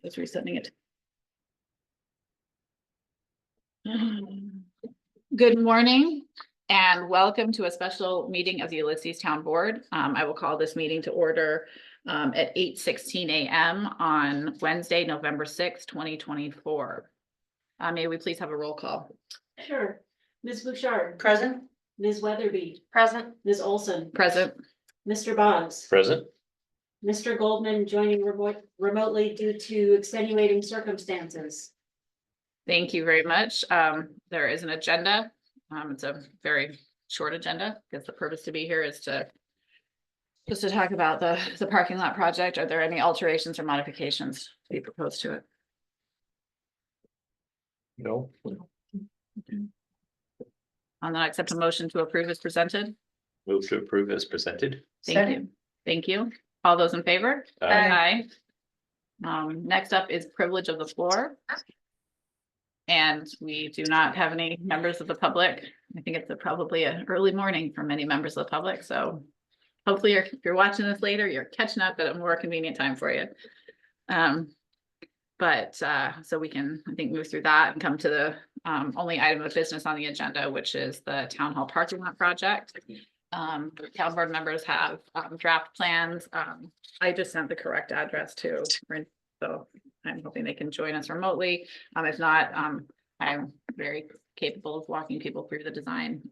Just resending it. Good morning and welcome to a special meeting of the Ulysses Town Board. I will call this meeting to order at 8:16 a.m. on Wednesday, November 6th, 2024. May we please have a roll call? Sure. Ms. Bouchard. Present. Ms. Weatherby. Present. Ms. Olson. Present. Mr. Boggs. Present. Mr. Goldman joining remotely due to extenuating circumstances. Thank you very much. There is an agenda. It's a very short agenda because the purpose to be here is just to talk about the parking lot project. Are there any alterations or modifications to be proposed to it? No. I'll not accept a motion to approve as presented. Move to approve as presented. Thank you. Thank you. All those in favor? Aye. Next up is privilege of the floor. And we do not have any members of the public. I think it's probably an early morning for many members of the public, so hopefully if you're watching this later, you're catching up at a more convenient time for you. So we can, I think, move through that and come to the only item of business on the agenda, which is the town hall parking lot project. Town board members have draft plans. I just sent the correct address to, so I'm hoping they can join us remotely. If not, I'm very capable of walking people through the design.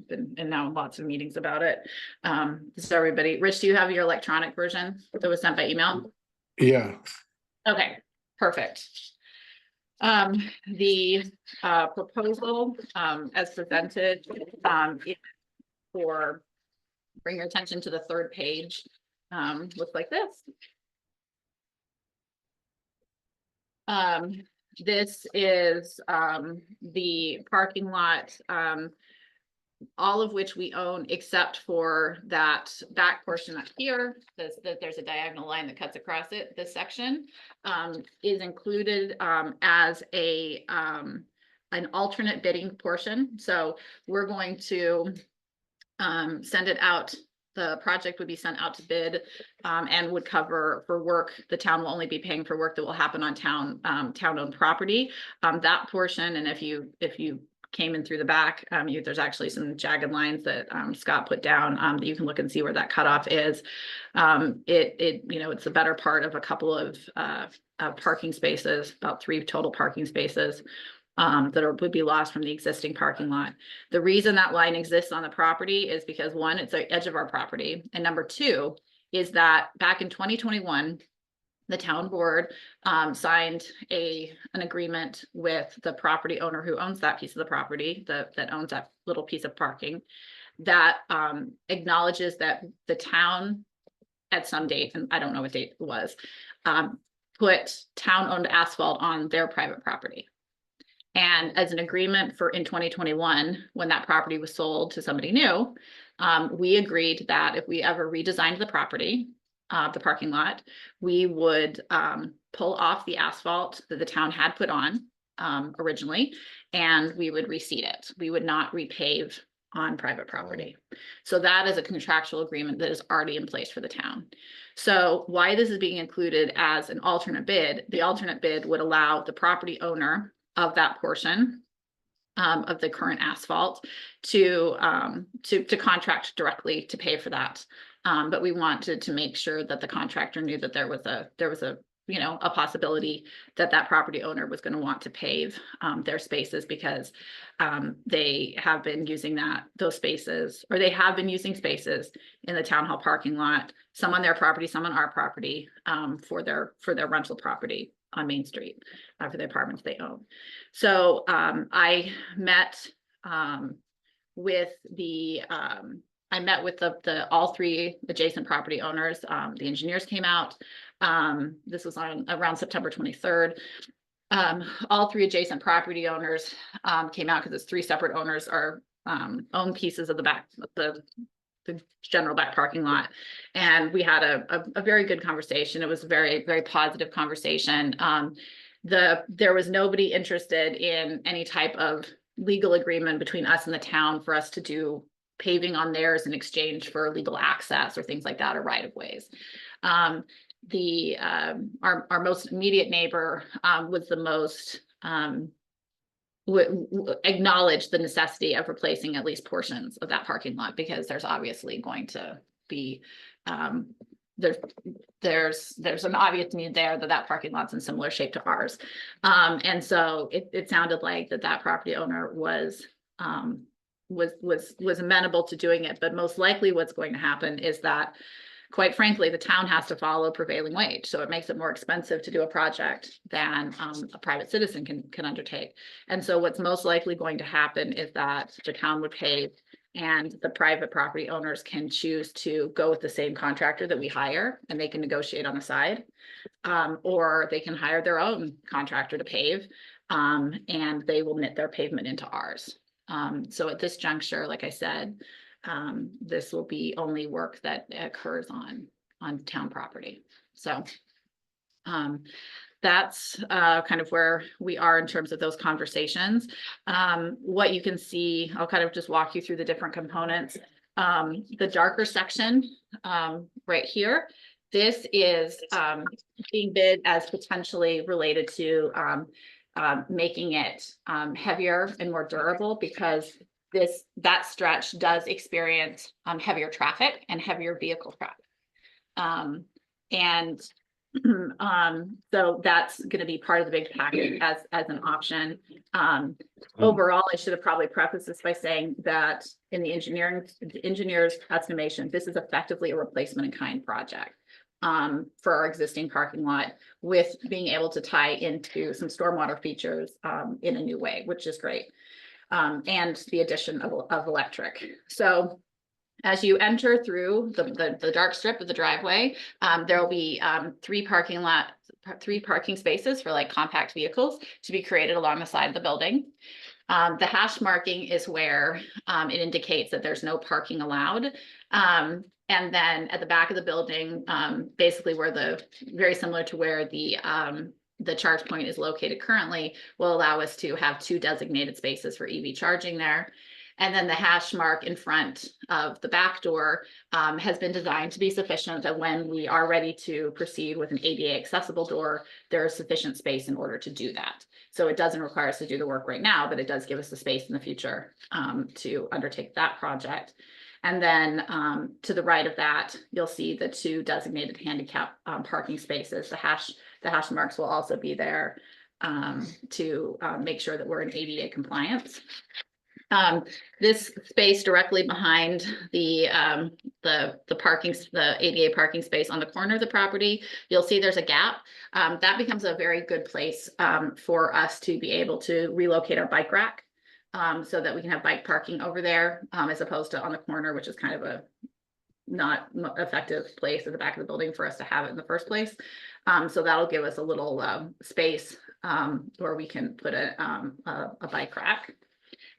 Been in now lots of meetings about it. So everybody, Rich, do you have your electronic version that was sent by email? Yeah, Okay, perfect. The proposal as presented for bring your attention to the third page looks like this. This is the parking lot, all of which we own except for that back portion up here. There's a diagonal line that cuts across it. This section is included as an alternate bidding portion. So we're going to send it out. The project would be sent out to bid and would cover for work. The town will only be paying for work that will happen on town-owned property. That portion, and if you came in through the back, there's actually some jagged lines that Scott put down that you can look and see where that cutoff is. It's the better part of a couple of parking spaces, about 3 total parking spaces. That would be lost from the existing parking lot. The reason that line exists on the property is because 1, it's the edge of our property. And number 2 is that back in 2021, the town board signed an agreement with the property owner who owns that piece of the property that owns that little piece of parking that acknowledges that the town at some date, and I don't know what date it was, put town-owned asphalt on their private property. And as an agreement in 2021, when that property was sold to somebody new, we agreed that if we ever redesigned the property, the parking lot, we would pull off the asphalt that the town had put on originally, and we would reseed it. We would not repave on private property. So that is a contractual agreement that is already in place for the town. So why this is being included as an alternate bid, the alternate bid would allow the property owner of that portion of the current asphalt to contract directly to pay for that. But we wanted to make sure that the contractor knew that there was a possibility that property owner was going to want to pave their spaces because they have been using those spaces, or they have been using spaces in the town hall parking lot, some on their property, some on our property, for their rental property on Main Street for the apartments they own. So I met with all 3 adjacent property owners. The engineers came out. This was around September 23rd. All 3 adjacent property owners came out because it's 3 separate owners own pieces of the back, the general back parking lot. And we had a very good conversation. It was a very, very positive conversation. There was nobody interested in any type of legal agreement between us and the town for us to do paving on theirs in exchange for legal access or things like that, or right of ways. our most immediate neighbor, was the most, acknowledge the necessity of replacing at least portions of that parking lot, because there's obviously going to be, there's an obvious need there that parking lot's in similar shape to ours. And so it sounded like that property owner was amenable to doing it, but most likely what's going to happen is that, quite frankly, the town has to follow prevailing wage, so it makes it more expensive to do a project than a private citizen can undertake. And so what's most likely going to happen is that the town would pay, and the private property owners can choose to go with the same contractor that we hire, and they can negotiate on the side. Or they can hire their own contractor to pave, and they will knit their pavement into ours. So at this juncture, like I said, this will be only work that occurs on town property. So that's kind of where we are in terms of those conversations. What you can see, I'll kind of just walk you through the different components. The darker section right here, this is being bid as potentially related to making it heavier and more durable, because that stretch does experience heavier traffic and heavier vehicle traffic. So that's going to be part of the big package as an option. Overall, I should have probably prefaced this by saying that in the engineer's estimation, this is effectively a replacement in kind project for our existing parking lot, with being able to tie into some stormwater features in a new way, which is great. And the addition of electric. So as you enter through the dark strip of the driveway, there will be three parking spaces for like compact vehicles to be created along the side of the building. The hash marking is where it indicates that there's no parking allowed. And then at the back of the building, basically very similar to where the charge point is located currently, will allow us to have 2 designated spaces for EV charging there. And then the hash mark in front of the back door has been designed to be sufficient that when we are ready to proceed with an ADA accessible door, there is sufficient space in order to do that. So it doesn't require us to do the work right now, but it does give us the space in the future to undertake that project. And then to the right of that, you'll see the 2 designated handicap parking spaces. The hash marks will also be there to make sure that we're in ADA compliance. This space directly behind the ADA parking space on the corner of the property, you'll see there's a gap. That becomes a very good place for us to be able to relocate our bike rack so that we can have bike parking over there as opposed to on the corner, which is kind of a not effective place at the back of the building for us to have it in the first place. So that'll give us a little space where we can put a bike rack.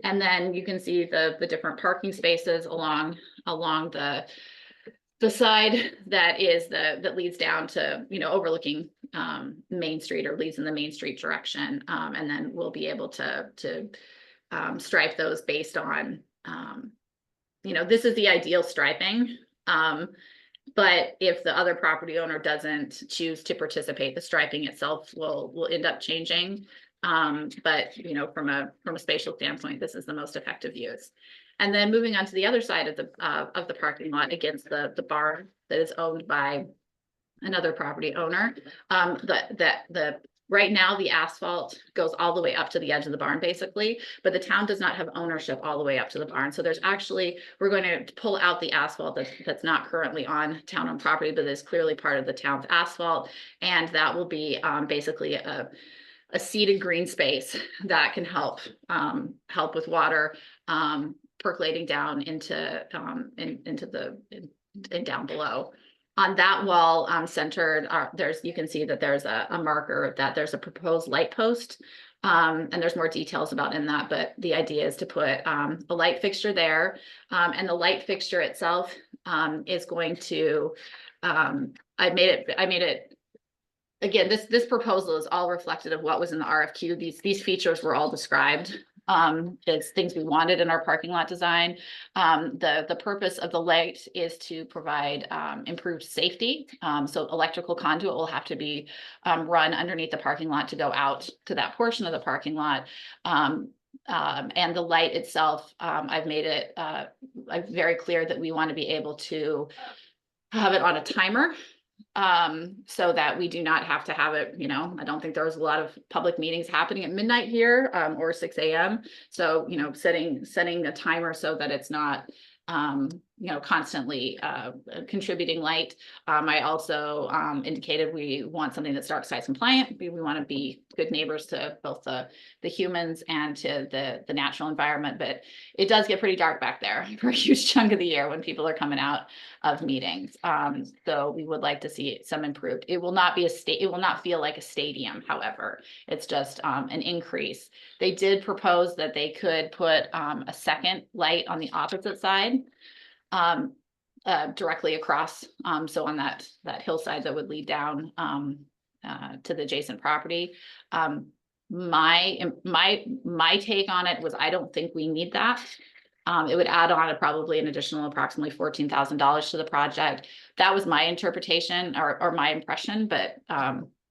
And then you can see the different parking spaces along the side that leads down to, overlooking Main Street, or leads in the Main Street direction. And then we'll be able to stripe those based on, this is the ideal striping. But if the other property owner doesn't choose to participate, the striping itself will end up changing. But from a spatial standpoint, this is the most effective use. And then moving on to the other side of the parking lot against the barn that is owned by another property owner. Right now, the asphalt goes all the way up to the edge of the barn, basically, but the town does not have ownership all the way up to the barn. So we're going to pull out the asphalt that's not currently on town-owned property, but is clearly part of the town's asphalt. And that will be basically a seeded green space that can help with water percolating down into down below. On that wall centered, you can see that there's a marker that there's a proposed light post, and there's more details about in that, but the idea is to put a light fixture there, and the light fixture itself is going to, I made it. Again, this proposal is all reflective of what was in the RFQ. These features were all described It's things we wanted in our parking lot design. The purpose of the light is to provide improved safety. So electrical conduit will have to be run underneath the parking lot to go out to that portion of the parking lot. And the light itself, I've made it very clear that we want to be able to have it on a timer, so that we do not have to have it, you know, I don't think there's a lot of public meetings happening at midnight here, or 6 a.m. So, you know, setting a timer so that it's not, you know, constantly contributing light. I also indicated we want something that's dark skies compliant. We want to be good neighbors to both the humans and to the natural environment, but it does get pretty dark back there for a huge chunk of the year when people are coming out of meetings. So we would like to see some improved. It will not be it will not feel like a stadium, however. It's just an increase. They did propose that they could put a second light on the opposite side, directly across, so on that hillside that would lead down to the adjacent property. My take on it was I don't think we need that. It would add on probably an additional approximately $14,000 to the project. That was my interpretation or my impression, but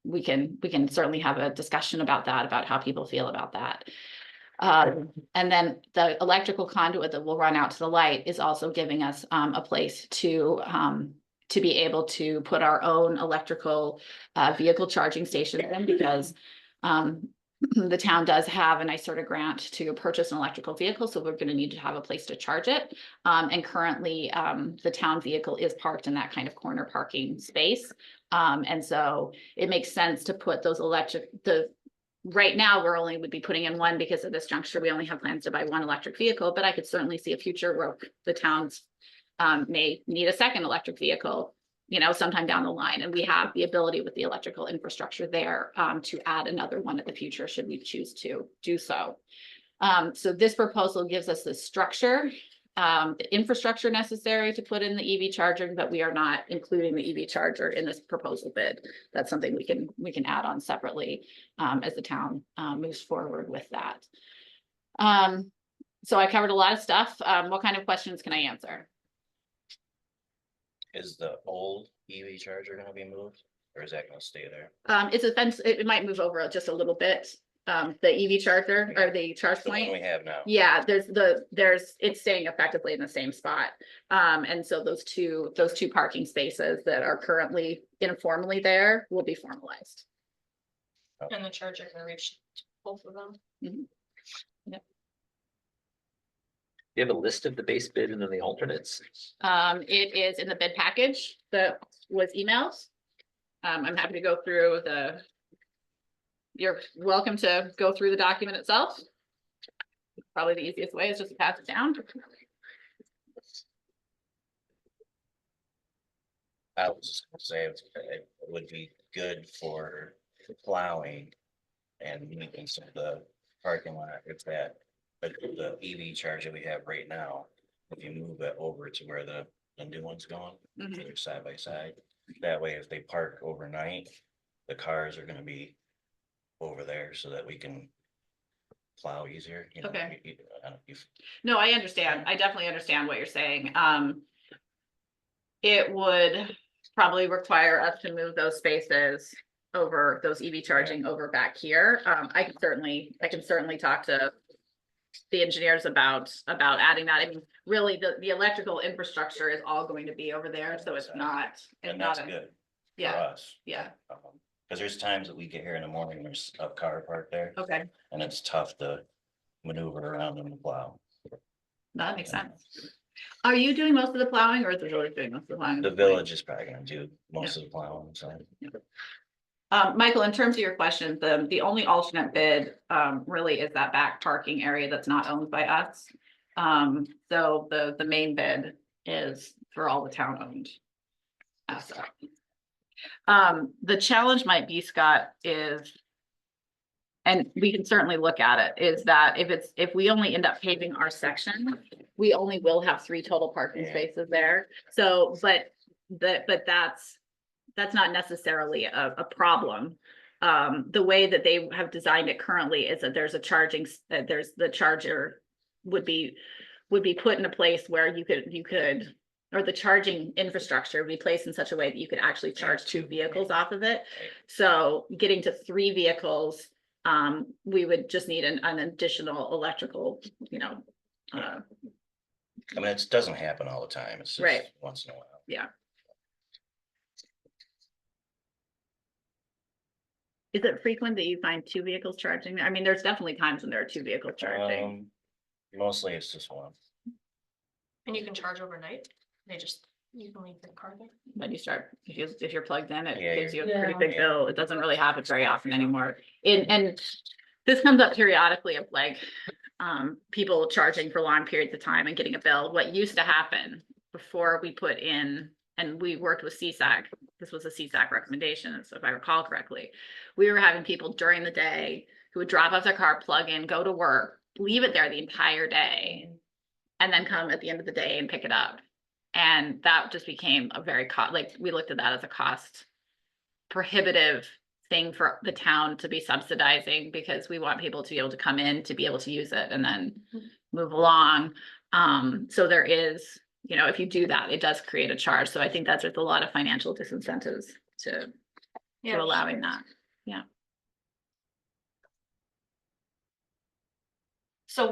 we can certainly have a discussion about that, about how people feel about that. And then the electrical conduit that will run out to the light is also giving us a place to be able to put our own electrical vehicle charging stations in, because the town does have a NYSERDA grant to purchase an electrical vehicle, so we're going to need to have a place to charge it. And currently, the town vehicle is parked in that kind of corner parking space. And so it makes sense to put those right now, we're only would be putting in one because of this juncture. We only have plans to buy one electric vehicle, but I could certainly see a future where the towns may need a second electric vehicle, you know, sometime down the line. And we have the ability with the electrical infrastructure there to add another one in the future should we choose to do so. So this proposal gives us the structure, the infrastructure necessary to put in the EV charger, but we are not including the EV charger in this proposal bid. That's something we can add on separately as the town moves forward with that. So I covered a lot of stuff. What kind of questions can I answer? Is the old EV charger gonna be moved, or is that gonna stay there? It's a fence, it might move over just a little bit. The EV charger or the charge The one point. we have now? Yeah, it's staying effectively in the same spot. And so those two parking spaces that are currently informally there will be formalized. And the charger can reach both of them. Mhm. You have a list of the base bid and then the alternates? It is in the bid package that was emailed. I'm happy to go through you're welcome to go through the document itself. Probably the easiest way is just to pass it down. I was just gonna say it would be good for plowing and maintenance of the parking lot if that, but the EV charger we have right now, if you move it over to where the new one's going, Mhm. they're side by side. That way, if they park overnight, the cars are gonna be over there so that we can plow easier. You know, Okay. I don't- you- No, I understand. I definitely understand what you're saying. It would probably require us to move those spaces over, those EV charging over back here. I can certainly talk to the engineers about adding that. I mean, really, the electrical infrastructure is all going to be over there, so it's not. And that's good for Yeah, us. yeah, Cause there's times that we get here in the morning, there's a car parked there, okay, and it's tough to maneuver around in the plow. that makes sense. Are you doing most of the plowing or is the village doing most of the plowing? The village is probably gonna do most of the plowing, so. Michael, in terms of your question, the only alternate bid really is that back parking area that's not owned by us. So the main bid is for all the town owned assets. The challenge might be, Scott, is, and we can certainly look at it, is that if we only end up paving our section, we only will have 3 total parking Yeah. spaces there. So, but that's not necessarily a problem. the way that they have designed it currently is that there's a there's the charger would be put in a place where you could, or the charging infrastructure would be placed in such a way that you could actually charge 2 vehicles off of it. So getting to 3 vehicles, we would just need an additional electrical, I mean, it doesn't happen all the time. It's just Right. once in a while. Is it frequent that you find 2 vehicles charging? I mean, there's definitely times when there are 2 vehicles charging. Mostly it's just one. And you can charge overnight. You can leave the car there. When you start, if you're plugged in, it Yeah, gives you a you're- pretty Yeah. big bill. It doesn't really happen very often anymore. And this comes up periodically of like, people charging for long periods of time and getting a bill. What used to happen before we put in, and we worked with CSAC, this was a CSAC recommendation, so if I recall correctly, we were having people during the day who would drop off their car, plug in, go to work, leave it there the entire day, and then come at the end of the day and pick it up. And that just became a very we looked at that as a cost prohibitive thing for the town to be subsidizing, because we want people to be able to come in, to be able to use it and then move along. So there is, if you do that, it does create a charge. So I think that's with a lot of financial disincentives to allowing that. So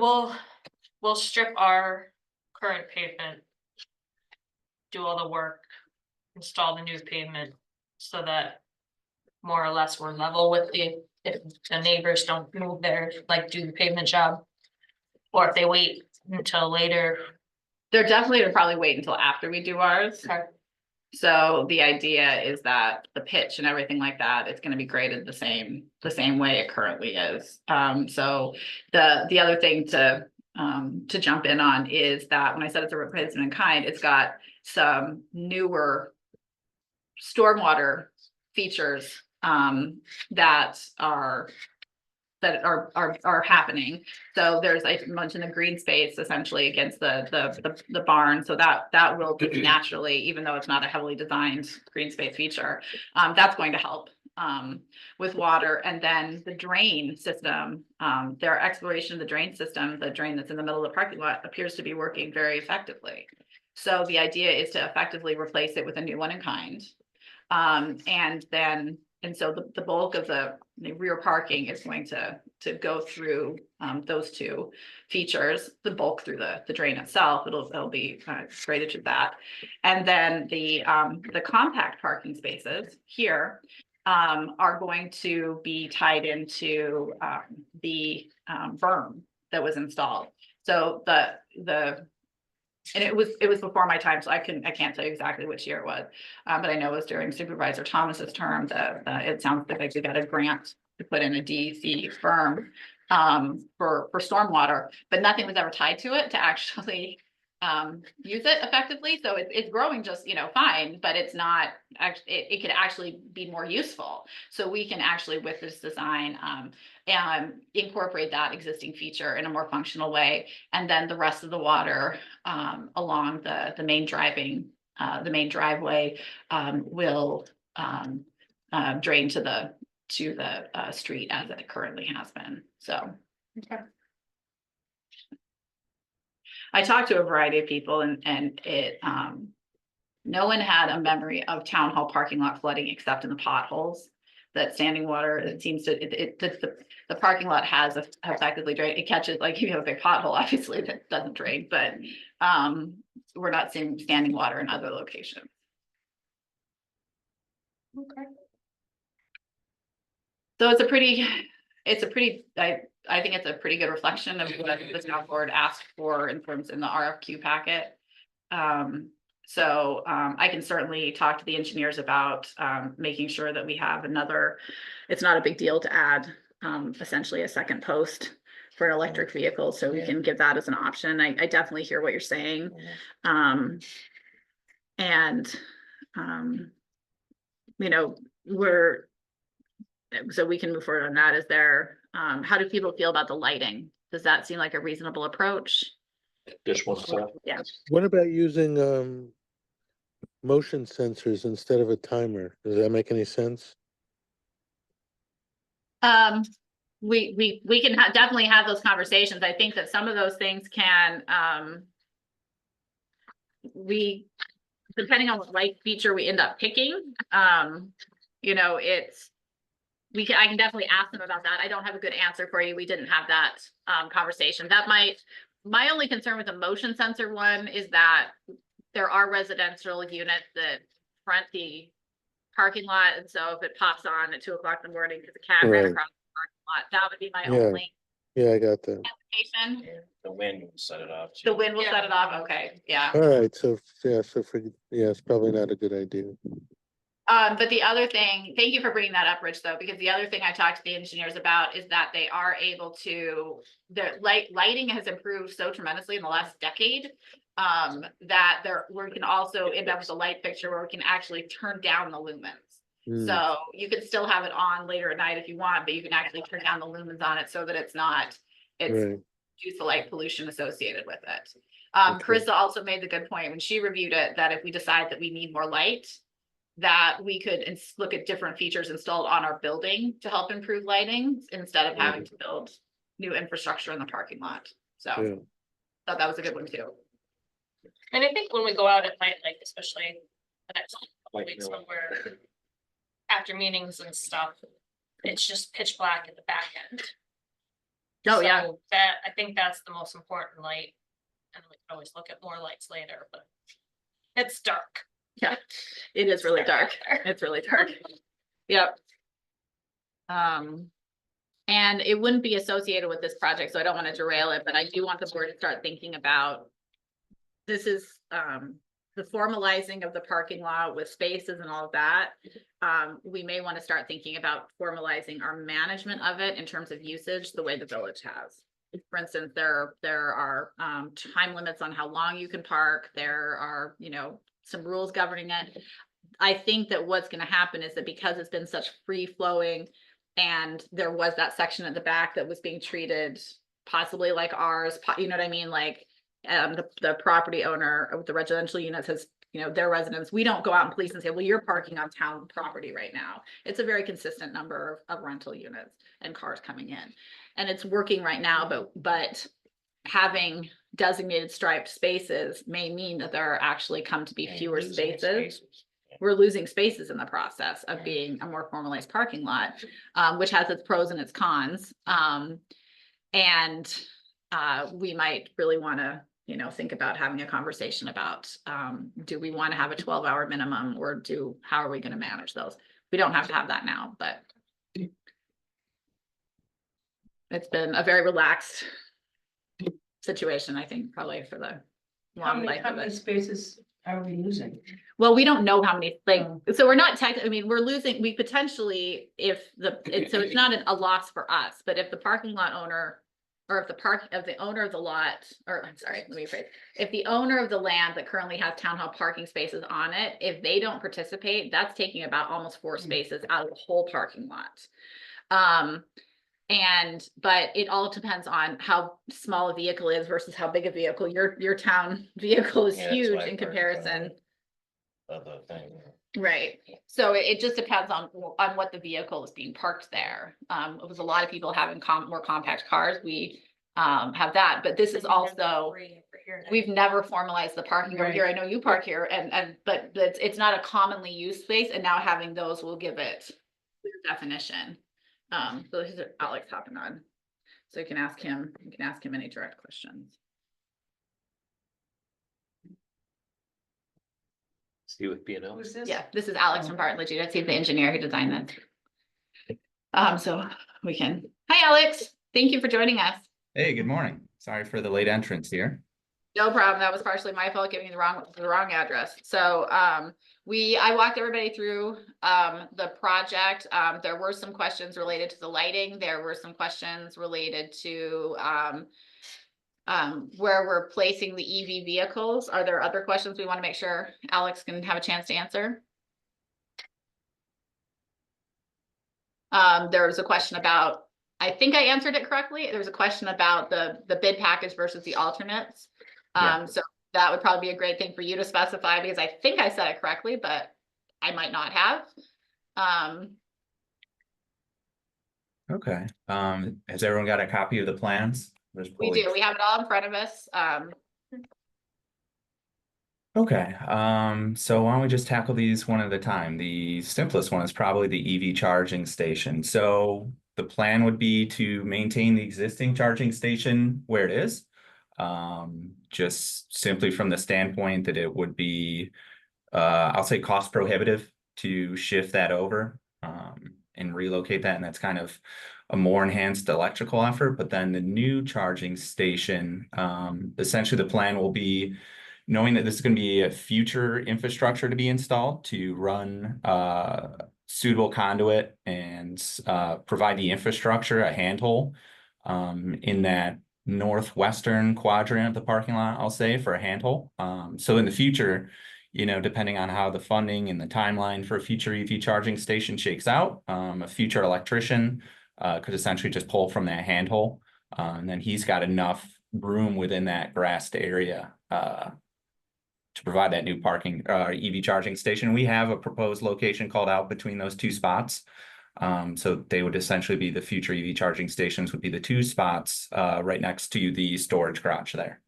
we'll strip our current pavement. Do all the work, install the new pavement so that more or less we're level with if the neighbors don't move there, like do the pavement job. Or if they wait until later. They're definitely would probably wait until after we do ours. Okay. So the idea is that the pitch and everything like that, it's gonna be graded the same way it currently is. So the other thing to jump in on is that when I said it's a replacement in kind, it's got some newer stormwater features that are happening. So there's, I mentioned, the green space essentially against the barn. So that will just naturally, even though it's not a heavily designed green space feature, that's going to help with water. And then the drain system, their exploration of the drain system, the drain that's in the middle of the parking lot, appears to be working very effectively. So the idea is to effectively replace it with a new one in kind. And so the bulk of the rear parking is going to go through those 2 features, the bulk through the drain itself. It'll be graded to that. And then the compact parking spaces here are going to be tied into the berm that was installed. So and it was before my time, so I can't tell you exactly which year it was. But I know it was during Supervisor Thomas's term that it sounds like we got a grant to put in a DEC firm for stormwater, but nothing was ever tied to it to actually use it effectively. So it's growing just, fine, but it's not it could actually be more useful. So we can actually, with this design, and incorporate that existing feature in a more functional way. And then the rest of the water along the main driveway will drain to the street as it currently has been. So. Okay. I talked to a variety of people and it, no one had a memory of town hall parking lot flooding except in the potholes. That standing water, it seems to, the parking lot has effectively drained. It catches, like, if you have a big pothole, obviously that doesn't drain, but we're not seeing standing water in other locations. Okay. So it's a pretty, I think it's a pretty good reflection of what the town board asked for in terms in the RFQ packet. So I can certainly talk to the engineers about making sure that we have another, it's not a big deal to add essentially a second post for an electric vehicle. So we can give that as an option. I definitely hear what you're saying. So we can move forward on that. Is there, how do people feel about the lighting? Does that seem like a reasonable approach? Just one second. Yeah. What about using motion sensors instead of a timer? Does that make any sense? We can definitely have those conversations. I think that some of those things can, depending on what light feature we end up picking, you know, I can definitely ask them about that. I don't have a good answer for you. We didn't have that, conversation. My only concern with the motion sensor one is that there are residential units that front the parking lot, and so if it pops on at 2 o'clock in the morning because a cat ran Right. across the parking lot, that would be my Yeah. only Yeah, I got that. hesitation. Yeah, the wind will set it off. The too. wind will set it off, okay, yeah. All right, so, yeah, it's probably not a good idea. But the other thing, thank you for bringing that up, Rich, though, because the other thing I talked to the engineers about is that they are able to, the lighting has improved so tremendously in the last decade. That we can also end up with a light fixture where we can actually turn down the lumens. Hmm, So you can still have it on later at night if you want, but you can actually turn down the lumens on it so that it's right, reduce the light pollution associated with it. Okay. Carissa also made the good point when she reviewed it, that if we decide that we need more light, that we could look at different features installed on our building to help improve lighting instead of having to build new infrastructure in the parking lot. So yeah, thought that was a good one too. And I think when we go out at night, like especially the next couple Like weeks really. when we're after meetings and stuff, it's just pitch black at the back end. Oh, yeah. So that, I think that's the most important light. And we can always look at more lights later, but it's dark. Yeah, it is really dark. out there. It's really dark. Yep. And it wouldn't be associated with this project, so I don't want to derail it, but I do want the board to start thinking about. This is, the formalizing of the parking lot with spaces and all of that. We may want to start thinking about formalizing our management of it in terms of usage, the way the village has. For instance, there are, time limits on how long you can park. There are, you know, some rules governing it. I think that what's gonna happen is that because it's been such free flowing and there was that section at the back that was being treated possibly like ours, you know what I mean? Like, the property owner of the residential units has, you know, their residents, we don't go out and police and say, well, you're parking on town property right now. It's a very consistent number of rental units and cars coming in. And it's working right now, but having designated striped spaces may mean that there are actually come to be And fewer losing spaces. Yeah. We're losing spaces in the process of being a more formalized parking lot, which has its pros and its cons. We might really want to, you know, think about having a conversation about, do we want to have a 12-hour minimum or how are we going to manage those? We don't have to have that now, but it's been a very relaxed situation, I think, probably for the How long many, life how of many it. spaces are we losing? Well, we don't know how many, like, so we're not I mean, we potentially, so it's not a loss for us, but if the parking lot owner. Or if the owner of the lot, or I'm sorry, let me rephrase. If the owner of the land that currently has town hall parking spaces on it, if they don't participate, that's taking about almost 4 spaces out of the whole parking lot. But it all depends on how small a vehicle is versus how big a vehicle. Your town vehicle is Yeah, that's huge why I in parked comparison. Of the thing. Right, so it just depends on what the vehicle is being parked there. It was a lot of people having more compact cars, we have that, but this is also, we've never formalized the parking over here, I know you park here, but it's not a commonly used space, and now having those will give it clear definition. So here's Alex hopping on, so you can ask him any direct questions. See with P and L. Who's this? Yeah, this is Alex from Barton Legit. He's the engineer who designed this. So we can, hi, Alex. Thank you for joining us. Hey, good morning. Sorry for the late entrance here. No problem. That was partially my fault giving you the wrong address. So, I walked everybody through, the project. There were some questions related to the lighting. There were some questions related to, where we're placing the EV vehicles. Are there other questions we want to make sure Alex can have a chance to answer? There was a question about, I think I answered it correctly. There was a question about the bid package versus the alternates. Yeah. So that would probably be a great thing for you to specify, because I think I said it correctly, but I might not have. Okay, has everyone got a copy of the plans? Just We pull do, we have it all in front of us. Okay, so why don't we just tackle these one at a time? The simplest one is probably the EV charging station. So the plan would be to maintain the existing charging station where it is. Just simply from the standpoint that it would be, I'll say cost prohibitive to shift that over, and relocate that. And that's kind of a more enhanced electrical effort. But then the new charging station, essentially the plan will be knowing that this is going to be a future infrastructure to be installed to run suitable conduit and provide the infrastructure, a handhole in that northwestern quadrant of the parking lot, I'll say, for a handhole. So in the future, depending on how the funding and the timeline for a future EV charging station shakes out, a future electrician could essentially just pull from that handhole. And then he's got enough room within that grassed area to provide that new parking EV charging station. We have a proposed location called out between those two spots. So they would essentially be the future EV charging stations would be the two spots right next to the storage garage there.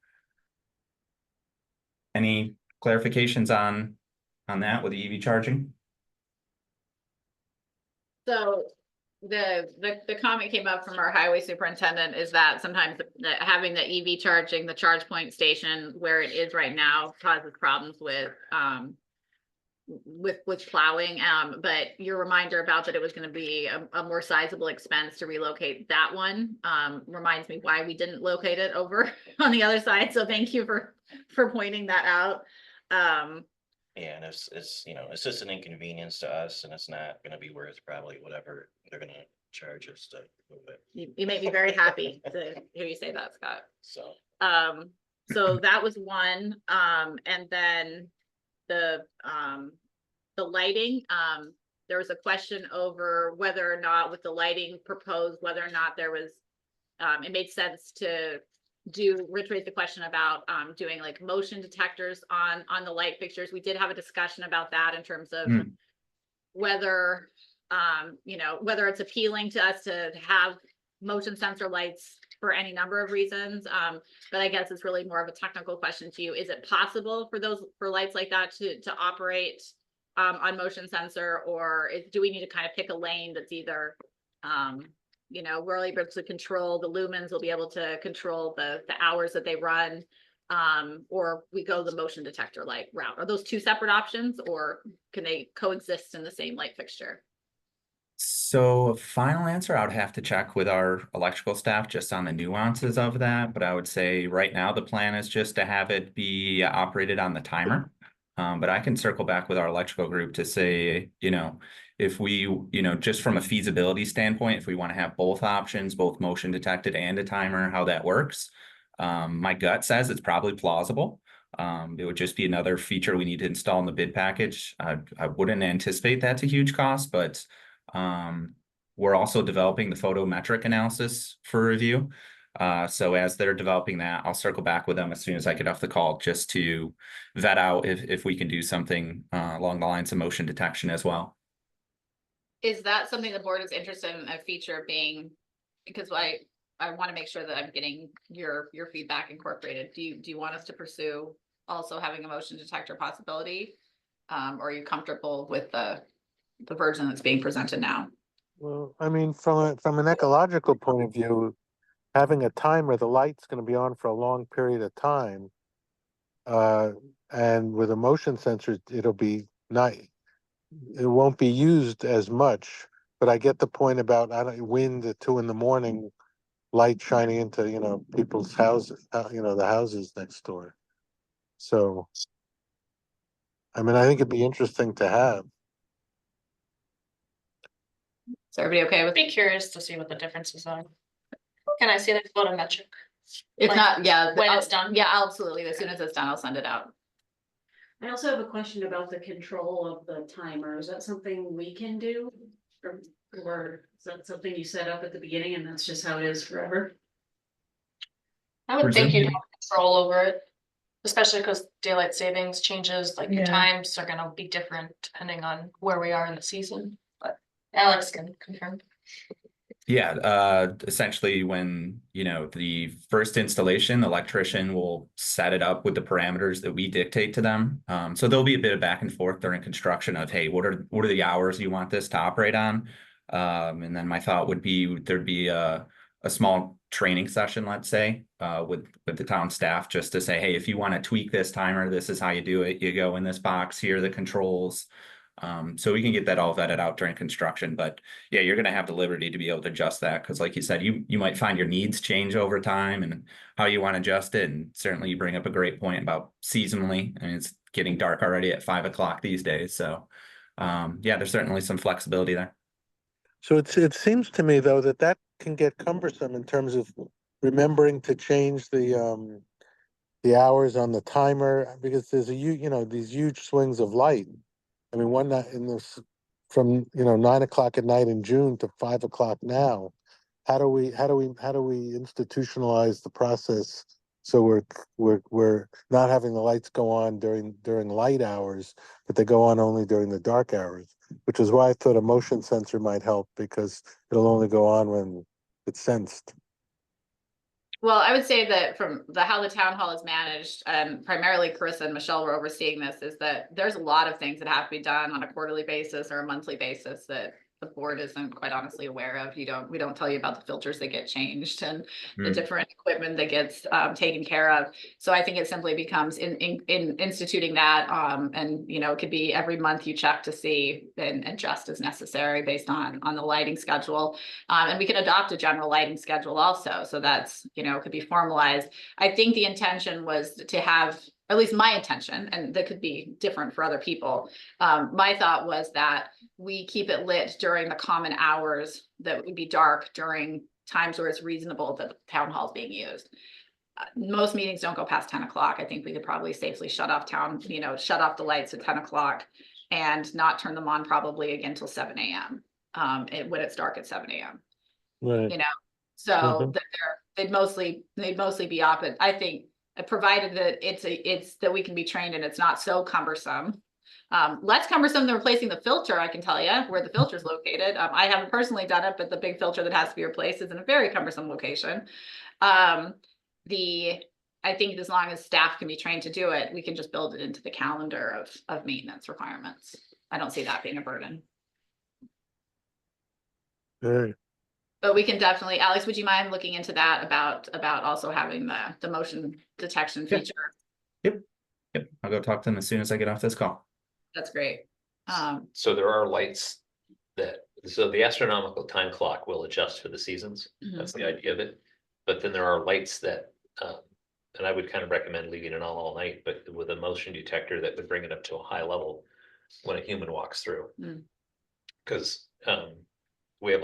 Any clarifications on that with the EV charging? So the comment came up from our highway superintendent is that sometimes having the EV charging, the charge point station where it is right now causes problems with plowing. But your reminder about that it was going to be a more sizable expense to relocate that one reminds me why we didn't locate it over on the other side. So thank you for pointing that out. Yeah, and it's it's just an inconvenience to us, and it's not gonna be worth probably whatever they're gonna charge us to move it, You make me very happy to hear you say that, Scott. so. So that was one, and then the lighting, there was a question over whether or not with the lighting proposed, whether or not there was, it made sense to Rich raised the question about, doing like motion detectors on the light fixtures. We did have a discussion about that in terms of whether, whether it's appealing to us to have motion sensor lights for any number of reasons. But I guess it's really more of a technical question to you. Is it possible for lights like that to operate on motion sensor, or do we need to kind of pick a lane that's either we're able to control the lumens, we'll be able to control the hours that they run, or we go the motion detector light route? Are those two separate options, or can they coexist in the same light fixture? So final answer, I would have to check with our electrical staff just on the nuances of that. But I would say right now the plan is just to have it be operated on the timer. But I can circle back with our electrical group to say, if we, just from a feasibility standpoint, if we want to have both options, both motion detected and a timer, how that works. My gut says it's probably plausible. It would just be another feature we need to install in the bid package. I wouldn't anticipate that's a huge cost, but we're also developing the photometric analysis for review. So as they're developing that, I'll circle back with them as soon as I get off the call, just to vet out if we can do something along the lines of motion detection as well. Is that something the board is interested in, a feature being, because I want to make sure that I'm getting your feedback incorporated. Do you want us to pursue also having a motion detector possibility? Or are you comfortable with the version that's being presented now? Well, I mean, from an ecological point of view, having a timer, the light's going to be on for a long period of time. And with a motion sensor, it'll be not, it won't be used as much. But I get the point about wind at 2 a.m, light shining into people's houses, the houses next door. So, I mean, I think it'd be interesting to have. Is everybody okay with? Be curious to see what the differences are. Can I see the photometric? If Like, not, yeah. when I'll- it's done? Yeah, absolutely. As soon as it's done, I'll send it out. I also have a question about the control of the timer. Is that something we can do? Or is that something you set up at the beginning and that's just how it is forever? I would think you'd Presumably. have control over it, especially because daylight savings changes, like the Yeah. times are gonna be different depending on where we are in the season, but Alex can confirm. Yeah, essentially when, you know, the first installation, the electrician will set it up with the parameters that we dictate to them. So there'll be a bit of back and forth during construction of, hey, what are the hours you want this to operate on? And then my thought would be there'd be a small training session, let's say, with the town staff, just to say, hey, if you want to tweak this timer, this is how you do it. You go in this box, here are the controls. So we can get that all vetted out during construction, but yeah, you're gonna have the liberty to be able to adjust that, because like you said, you might find your needs change over time and how you want to adjust it. And certainly you bring up a great point about seasonally. I mean, it's getting dark already at 5 o'clock these days, so yeah, there's certainly some flexibility there. So it seems to me though that can get cumbersome in terms of remembering to change the hours on the timer, because there's you know, these huge swings of light. I mean, one night in this, from, you know, 9 o'clock at night in June to 5 o'clock now. How do we institutionalize the process so we're not having the lights go on during light hours, but they go on only during the dark hours? Which is why I thought a motion sensor might help, because it'll only go on when it's sensed. Well, I would say that from how the town hall is managed, primarily Carissa and Michelle were overseeing this, is that there's a lot of things that have to be done on a quarterly basis or a monthly basis that the board isn't quite honestly aware of. We don't tell you about the filters that get changed and the different equipment that gets taken care of. So I think it simply becomes in instituting that, and you know, it could be every month you check to see and adjust as necessary based on the lighting schedule. And we can adopt a general lighting schedule also. So that's, you know, could be formalized. I think the intention was to have, at least my intention, and that could be different for other people. My thought was that we keep it lit during the common hours that would be dark during times where it's reasonable that the town hall is being used. Most meetings don't go past 10 o'clock. I think we could probably safely shut off shut off the lights at 10 o'clock and not turn them on probably again till 7 a.m. When it's dark at 7 a.m. Right. You know, so that they'd mostly be up. And I think, provided that it's that we can be trained and it's not so cumbersome. Less cumbersome than replacing the filter, I can tell you where the filter is located. I haven't personally done it, but the big filter that has to be replaced is in a very cumbersome location. I think as long as staff can be trained to do it, we can just build it into the calendar of maintenance requirements. I don't see that being a burden. Right. But we can definitely, Alex, would you mind looking into that about also having the motion detection Yeah. feature? Yep, I'll go talk to them as soon as I get off this call. That's great. So there are lights so the astronomical time clock will adjust for the seasons. Mhm. That's the idea of it. But then there are lights that, and I would kind of recommend leaving it on all night, but with a motion detector that would bring it up to a high level when a human walks through. Because we have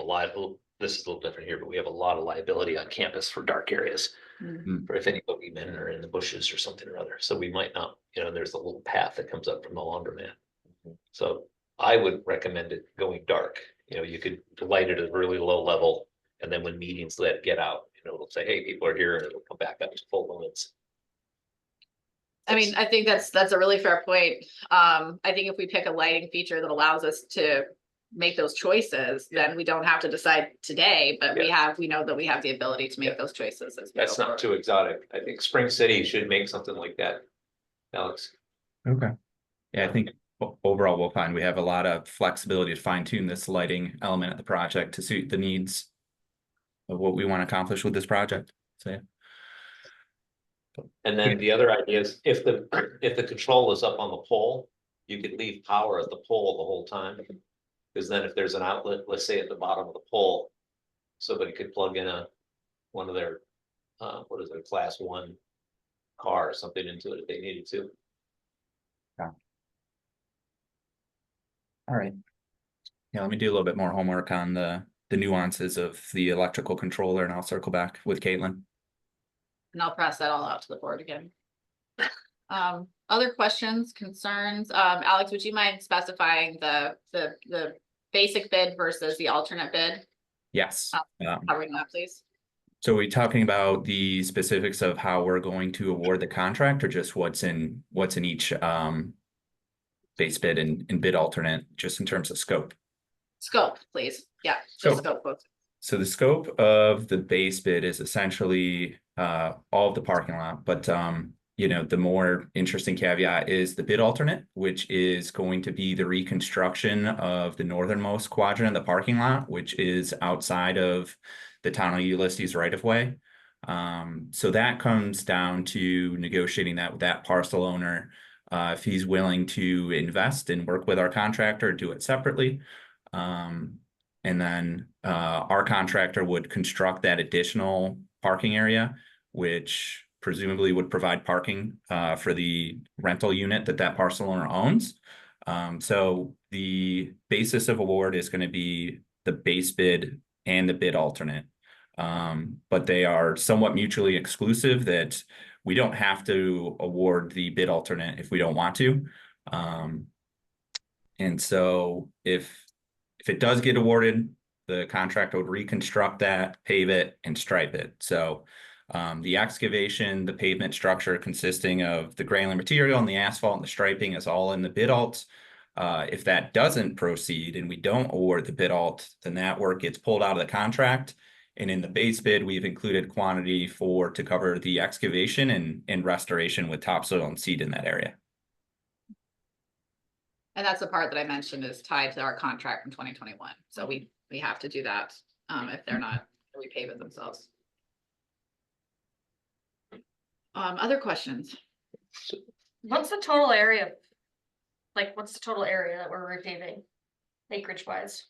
this is a little different here, but we have a lot of liability on campus for dark areas. For if any bogeymen are in the bushes or something or other. So we might not, you know, there's a little path that comes up from the laundromat. So I would recommend it going dark. You know, you could light it at a really low level, and then when meetings get out, you know, it'll say, hey, people are here, and it'll come back up to full limits. I mean, I think that's a really fair point. I think if we pick a lighting feature that allows us to make those choices, then we don't have to decide today, but we know that we have the ability to make those choices. That's not too exotic. I think Spring City should make something like that, Alex. Okay. Yeah, I think overall we'll find we have a lot of flexibility to fine tune this lighting element of the project to suit the needs of what we want to accomplish with this project. So yeah. And then the other idea is if the control is up on the pole, you could leave power at the pole the whole time. Because then if there's an outlet, let's say at the bottom of the pole, somebody could plug in one of their, class 1 car or something into it if they needed to. Yeah. All right. Yeah, let me do a little bit more homework on the nuances of the electrical controller, and I'll circle back with Caitlin. And I'll pass that all out to the board again. Other questions, concerns? Alex, would you mind specifying the basic bid versus the alternate bid? Yes. Covering that, please. So are we talking about the specifics of how we're going to award the contract, or just what's in each base bid and bid alternate, just in terms of scope? Scope, please. Yeah, So- just scope. Folks. So the scope of the base bid is essentially all of the parking lot, but you know, the more interesting caveat is the bid alternate, which is going to be the reconstruction of the northernmost quadrant of the parking lot, which is outside of the town of Ulysses right of way. So that comes down to negotiating that with that parcel owner. If he's willing to invest and work with our contractor, do it separately. And then our contractor would construct that additional parking area, which presumably would provide parking for the rental unit that that parcel owner owns. So the basis of award is going to be the base bid and the bid alternate. But they are somewhat mutually exclusive, that we don't have to award the bid alternate if we don't want to. And so if it does get awarded, the contractor would reconstruct that, pave it, and stripe it. So the excavation, the pavement structure consisting of the granular material and the asphalt and the striping is all in the bid alt. If that doesn't proceed and we don't award the bid alt, then that work gets pulled out of the contract. And in the base bid, we've included quantity to cover the excavation and restoration with topsoil and seed in that area. And that's the part that I mentioned is tied to our contract from 2021. So we have to do that if they're not repave it themselves. Other questions? What's the total area? Like, what's the total area that we're repaving, acreage wise?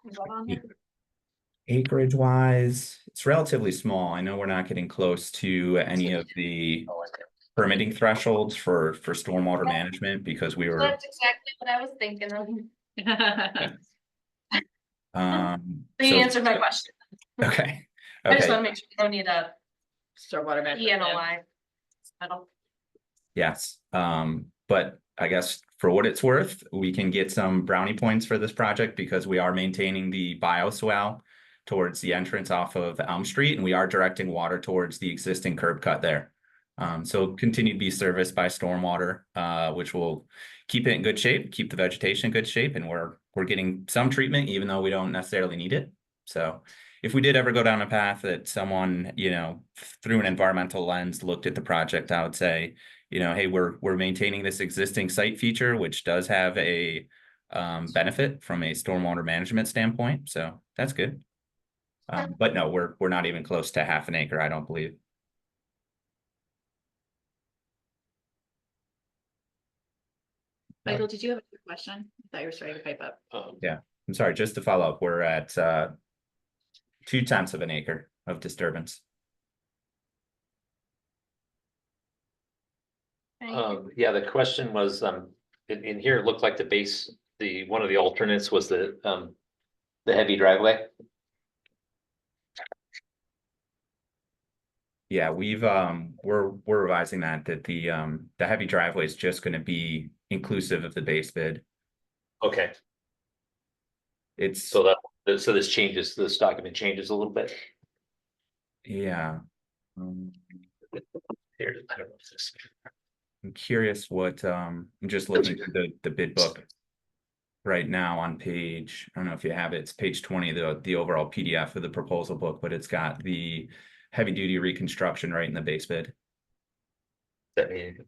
Is that on here? Acreage wise, it's relatively small. I know we're not getting close to any of the permitting thresholds for stormwater management because we were. That's exactly what I was thinking of. So you answered my question. Okay. I just Okay. want to make sure we don't need a Stormwater management. ENOI. I don't. Yes, but I guess for what it's worth, we can get some brownie points for this project because we are maintaining the bioswale towards the entrance off of Elm Street, and we are directing water towards the existing curb cut there. So continue to be serviced by stormwater, which will keep it in good shape, keep the vegetation in good shape, and we're getting some treatment even though we don't necessarily need it. So if we did ever go down a path that someone, you know, through an environmental lens looked at the project, I would say, you know, hey, we're maintaining this existing site feature, which does have a benefit from a stormwater management standpoint. So that's good. But no, we're not even close to half an acre, I don't believe. Michael, did you have a question? I thought you were starting to pipe up. Yeah, I'm sorry, just to follow up, we're at 0.2 of an acre of disturbance. Yeah, the question was, in here, it looked like the base, one of the alternates was the heavy driveway. Yeah, we're revising that the heavy driveway is just gonna be inclusive of the base bid. Okay, It's, so this changes, this document changes a little bit. yeah. Here, I don't know if this. I'm curious what, I'm just looking through the bid book right now on page, I don't know if you have it, it's page 20, the overall PDF of the proposal book, but it's got the heavy duty reconstruction right in the base bid. That mean,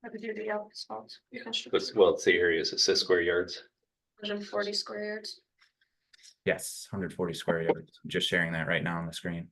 Have to do the asphalt. well, it's the areas, it says square yards. 140 square yards. Yes, 140 square yards. I'm just sharing that right now on the screen.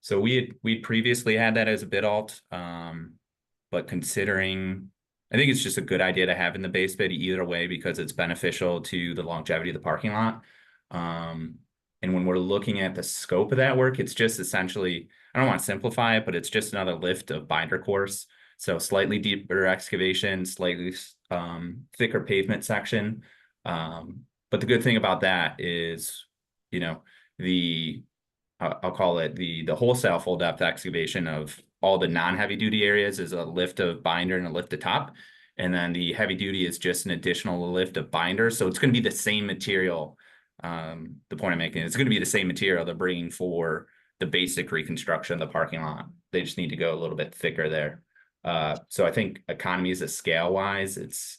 So we'd previously had that as a bid alt, but considering, I think it's just a good idea to have in the base bid either way because it's beneficial to the longevity of the parking lot. And when we're looking at the scope of that work, it's just essentially, I don't want to simplify it, but it's just another lift of binder course. So slightly deeper excavation, slightly thicker pavement section. But the good thing about that is, you know, I'll call it the wholesale full depth excavation of all the non-heavy duty areas is a lift of binder and a lift of top. And then the heavy duty is just an additional lift of binder. So it's going to be the same material. The point I'm making, it's going to be the same material they're bringing for the basic reconstruction of the parking lot. They just need to go a little bit thicker there. So I think economies of scale wise, it's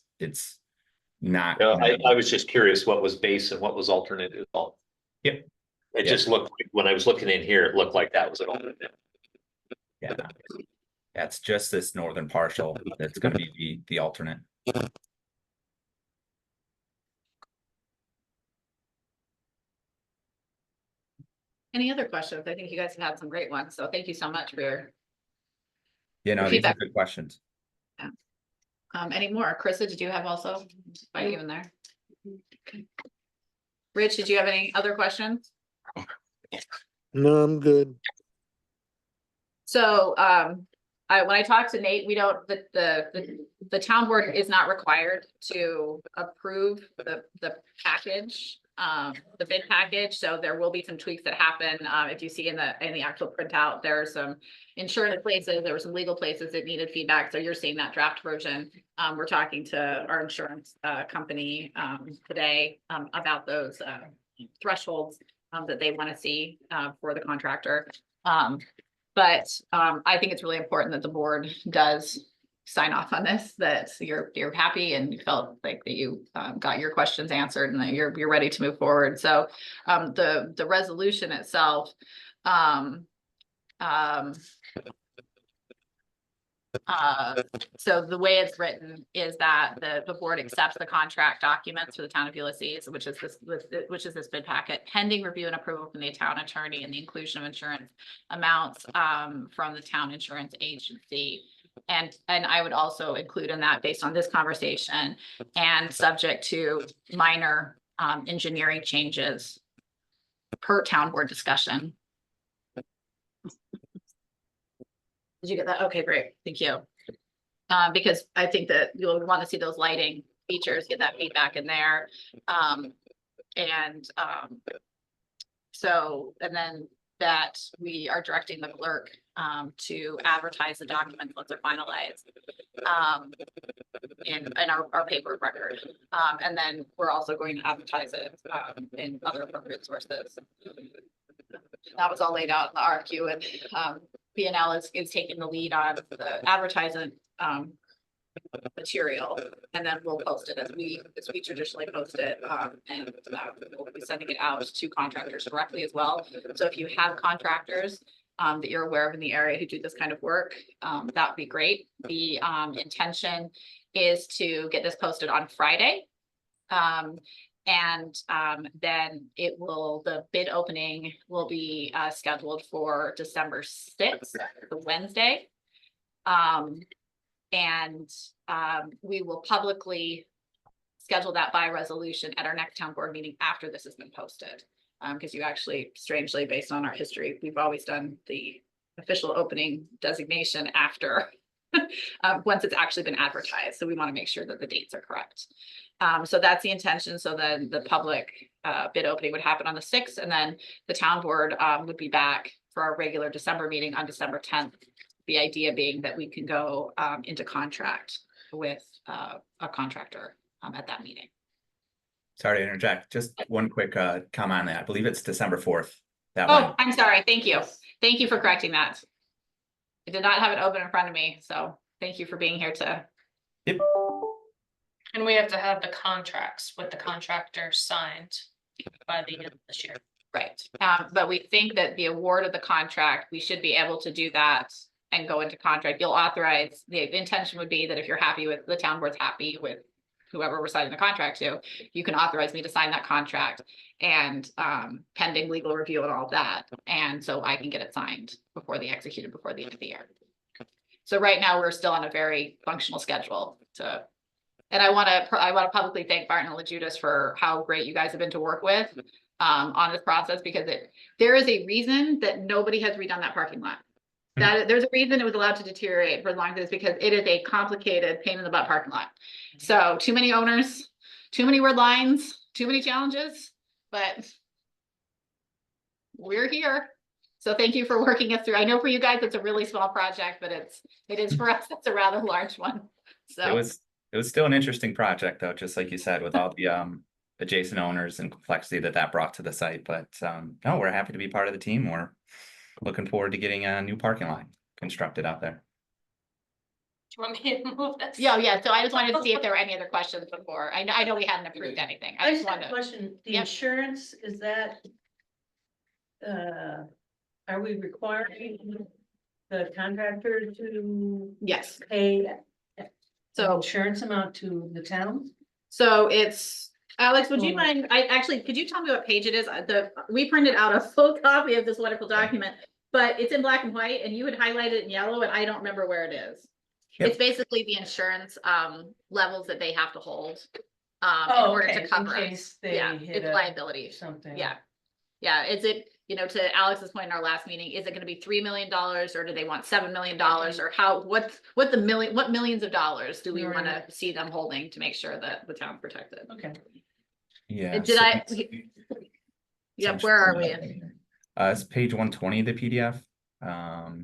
not. No, I was just curious what was base and what was alternate is all. Yep. It Yeah. just looked, like when I was looking in here, it looked like that was an alternate. Yeah. Yeah, it's just this northern partial that's gonna be the alternate. Any other questions? I think you guys have had some great ones, so thank you so much for your, You know, Your these are feedback. good questions. any more. Krista, did you have also, by you in there? Okay. Rich, did you have any other questions? No, I'm good. So, when I talked to Nate, we don't, the town board is not required to approve the package. The bid package, so there will be some tweaks that happen, if you see in the actual printout, there are some insurance places, there were some legal places that needed feedback, so you're seeing that draft version. We're talking to our insurance, company, today, about those, thresholds, that they want to see, for the contractor. But I think it's really important that the board does sign off on this, that you're happy and you felt like that you got your questions answered and that you're ready to move forward. So the resolution itself, so the way it's written is that the board accepts the contract documents for the town of Ulysses, which is this bid packet, pending review and approval from the town attorney and the inclusion of insurance amounts from the town insurance agency. And I would also include in that, based on this conversation and subject to minor engineering changes per town board discussion. Did you get that? Okay, great. Thank you. Because I think that you'll want to see those lighting features, get that feedback in there. So, and then that we are directing the clerk to advertise the documents once they're finalized in our paper record. And then we're also going to advertise it in other appropriate sources. That was all laid out in the RFQ, and B&L is taking the lead on the advertisement material, and then we'll post it as we traditionally post it, and we'll be sending it out to contractors directly as well. So if you have contractors that you're aware of in the area who do this kind of work, that would be great. The intention is to get this posted on Friday. And then the bid opening will be scheduled for December 6th, the Wednesday. And we will publicly schedule that by resolution at our next town board meeting after this has been posted. Because you actually, strangely, based on our history, we've always done the official opening designation after once it's actually been advertised. So we want to make sure that the dates are correct. So that's the intention. So then the public bid opening would happen on the 6th, and then the town board would be back for our regular December meeting on December 10th. The idea being that we can go into contract with a contractor at that meeting. Sorry to interject, just one quick comment on that. I believe it's December 4th. That Oh, one. I'm sorry. Thank you. Thank you for correcting that. I did not have it open in front of me, so thank you for being here to. Yep. And we have to have the contracts with the contractor signed by the end of this year. Right, but we think that the award of the contract, we should be able to do that and go into contract. You'll authorize, the intention would be that if you're happy with, the town board's happy with whoever we're signing the contract to, you can authorize me to sign that contract and pending legal review and all of that. And so I can get it signed executed before the end of the year. So right now, we're still on a very functional schedule and I want to publicly thank Barton and LaJudas for how great you guys have been to work with on this process, because there is a reason that nobody has redone that parking lot. There's a reason it was allowed to deteriorate for as long as it is, because it is a complicated pain in the butt parking lot. So too many owners, too many word lines, too many challenges, but we're here. So thank you for working us through. I know for you guys, it's a really small project, but it is for us, it's a rather large one. So It was still an interesting project though, just like you said, with all the adjacent owners and complexity that brought to the site. But no, we're happy to be part of the team. We're looking forward to getting a new parking lot constructed out there. you want me to move this? Yeah, so I just wanted to see if there were any other questions before. I know we hadn't approved anything. I I just just have a wanted to, question, the Yep. insurance, is that? Are we requiring the contractor to yes, pay an so, insurance amount to the town? so it's, Alex, would you Or- mind, could you tell me what page it is? We printed out a full copy of this wonderful document, but it's in black and white and you had highlighted it in yellow and I don't remember where it is. Yep. It's basically the insurance, levels that they have to hold. In Oh, order okay, to in cover us. case they Yeah, hit it's a- liability. Something. Yeah. Yeah, is it, to Alex's point in our last meeting, is it gonna be $3 million or do they want $7 million or what millions of dollars do we Right. wanna see them holding to make sure that the town's protected? Okay. Yeah. Did so- I? Yep, where are we? It's page 120 of the PDF.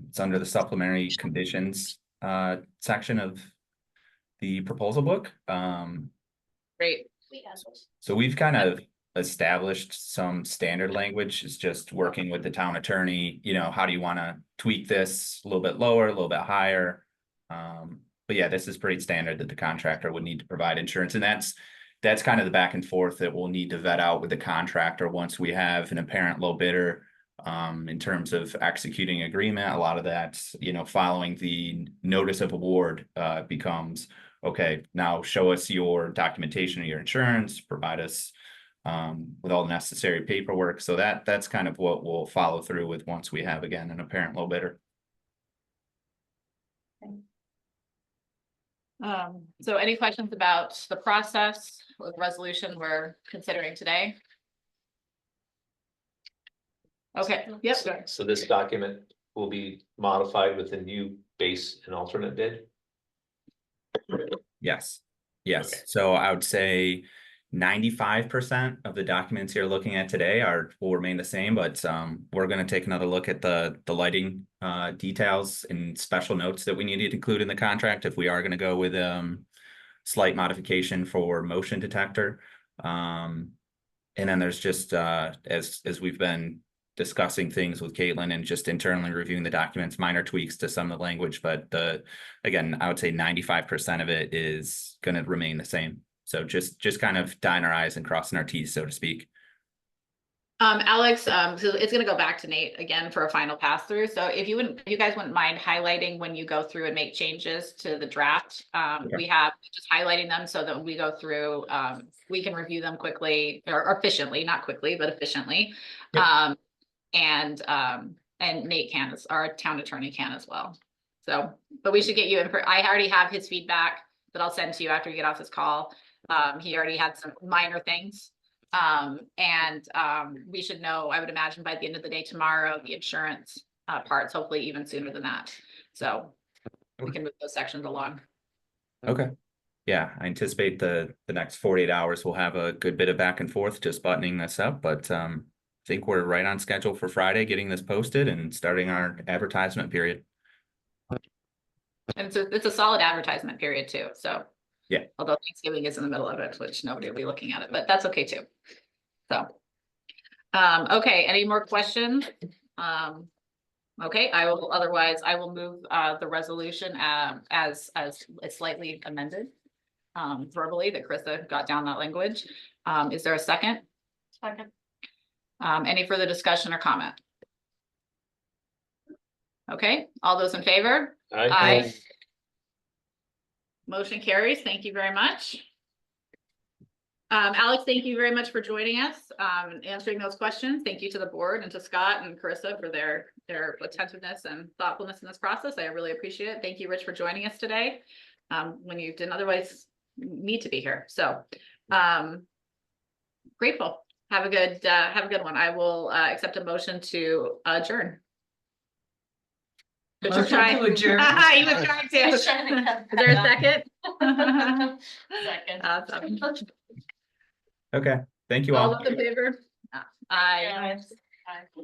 It's under the supplementary conditions section of the proposal book. Great, So we've kind of established some standard language. It's just working with the town attorney, how do you want to tweak this a little bit lower, a little bit higher? But yeah, this is pretty standard that the contractor would need to provide insurance, and that's kind of the back and forth that we'll need to vet out with the contractor once we have an apparent low bidder. In terms of executing agreement, a lot of that, following the notice of award becomes, okay, now show us your documentation of your insurance, provide us with all the necessary paperwork. So that's kind of what we'll follow through with once we have, again, an apparent low bidder. so any questions about the process with resolution we're considering today? Okay, yep, So- So this document will be modified with a new base and alternate bid? Yes, yes. Okay. So I would say 95% of the documents you're looking at today will remain the same, but we're gonna take another look at the lighting details and special notes that we need to include in the contract if we are gonna go with slight modification for motion detector. And then there's just as we've been discussing things with Caitlin and just internally reviewing the documents, minor tweaks to some of the language, but again, I would say 95% of it is gonna remain the same. So just kind of dotting our i's and crossing our t's, so to speak. Alex, so it's gonna go back to Nate again for a final pass through. So if you guys wouldn't mind highlighting when you go through and make changes to the draft, we have just highlighting them so that when we go through, we can review them quickly or efficiently, not quickly, but efficiently. Yep. And Nate can, our town attorney can as well. So, but we should get you in for, I already have his feedback that I'll send to you after you get off this call. He already had some minor things. We should know, I would imagine by the end of the day tomorrow, the insurance parts, hopefully even sooner than that. So we can move those sections along. Okay. Yeah, I anticipate the next 48 hours we'll have a good bit of back and forth just buttoning this up, but I think we're right on schedule for Friday, getting this posted and starting our advertisement period. And it's a solid advertisement period too, so. Yeah. Although Thanksgiving is in the middle of it, which nobody will be looking at it, but that's okay too. So. Okay, any more questions? Okay, I will move the resolution as it's slightly amended. Verbally, that Krista got down that language. Is there a second? Second. Any further discussion or comment? Okay, all those in favor? Aye. Motion carries. Thank you very much. Alex, thank you very much for joining us, and answering those questions. Thank you to the board and to Scott and Carissa for their attentiveness and thoughtfulness in this process. I really appreciate it. Thank you, Rich, for joining us today, when you didn't otherwise need to be here. So, grateful. Have a good one. I will accept a motion to adjourn. Good Motion try. to adjourn. You were trying to. I Is was trying to cut there a that second? Second. Awesome. Okay, thank you All all. those in favor? Aye. Yes. Aye.